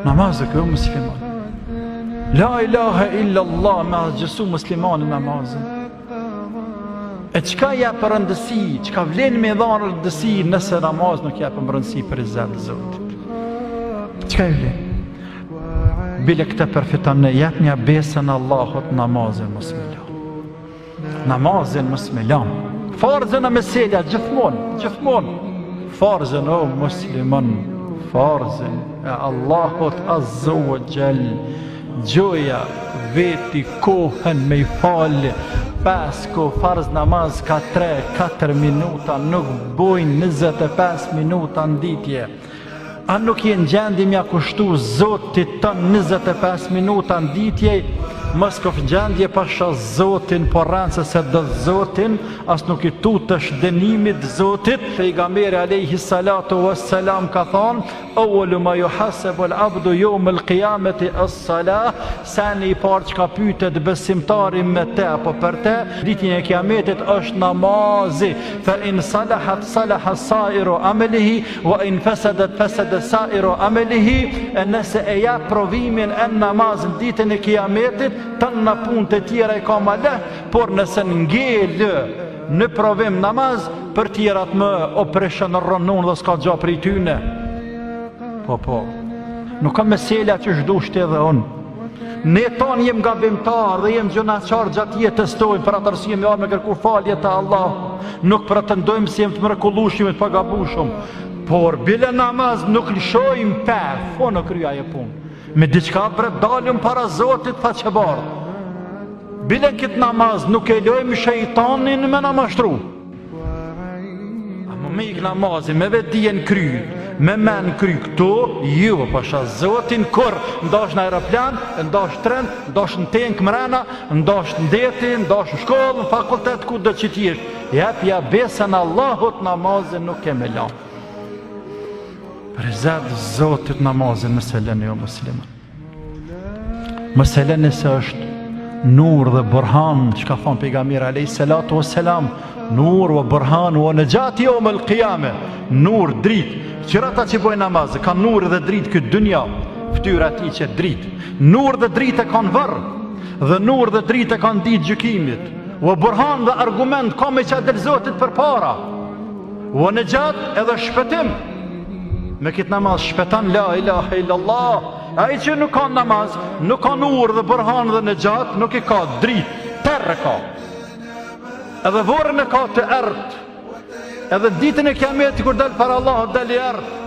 Namazë kjo musliman. La ilaha illa Allah me asgjësu muslimanin namazën. E qka ja për rëndësi, qka vlen me dhanë rëndësi nëse namaz nuk ja për rëndësi për izzat Zotit? Qka i vlen? Bile këta përfiton në jep një besën Allahot namazin musliman. Namazin musliman. Farzën e meselja gjithmon. Farzën o musliman. Farzën e Allahot azza wa jall. Gjoja veti kohën me i falë. Pas ko farz namaz ka 3-4 minuta, nuk bojnë 25 minuta në ditje. A nuk jenë gjendi mja kushtu Zotit të 25 minuta në ditje, mos kof gjendje pasha Zotin, por rënë se dhe Zotin, as nuk i tutësh dënimit Zotit. Pejgamberi alayhi salatu wassalam ka thonë, awwalu ma yuhasabu al-abdu yawm al-qiyamati as-salah, sani i parë që ka pytet besimtari me te apo për te, ditën e kiametit është namazi. Fa in salahat salaha sairu amalihi wa in fasadat fasada sairu amalihi. E nëse e ja provimin e namazin ditën e kiametit, të në punë të tjera i ka ma leh, por nëse ngellë në provim namaz, për tjerat më opreshën rënun dhe s'ka gja për i tyne. Po, nuk ka meselja që shdushti edhe unë. Ne tonë jem gabimtar dhe jem gjunaqar gjatë jetës tojnë, për atërsi jem jarë me kërku falje të Allah. Nuk pretendojmë si jem të mrekullushim e të pagabushum, por bile namaz nuk lëshojmë po në kryja e punë. Me diçka bre dalim para Zotit faqebar. Bile këtë namaz nuk e lojmë shejtanin me namashtru. A me ik namazin, me vetdijen kry, me men kry këtu, ju pasha Zotin kur ndash në aeroplan, ndash tren, ndash në tank mrena, ndash në deti, ndash në shkollë, në fakultet ku do që t'jesh. Jepja besën Allahut namazin nuk e me lanë. Prezad Zotit namazin mëseleni o musliman. Mëseleni se është nur dhe burhan, që ka thonë pejgamberi alayhi salatu wassalam, nur wa burhan wa najat yawm al-qiyame. Nur drit. Qërata që bojnë namaz, ka nur dhe drit këtë dynja, ftyra ti që drit. Nur dhe drit e kanë vërë, dhe nur dhe drit e kanë ditë gjykimit. Wa burhan dhe argument ka me që del Zotit për para. Wa najat edhe shpëtim. Me këtë namaz shpetan la ilaha illallah. A i që nuk ka namaz, nuk ka nur dhe burhan dhe në gjatë, nuk i ka drit, terë ka. Edhe vorën e ka të ertë. Edhe ditën e kiameti kur del para Allah, del i ertë.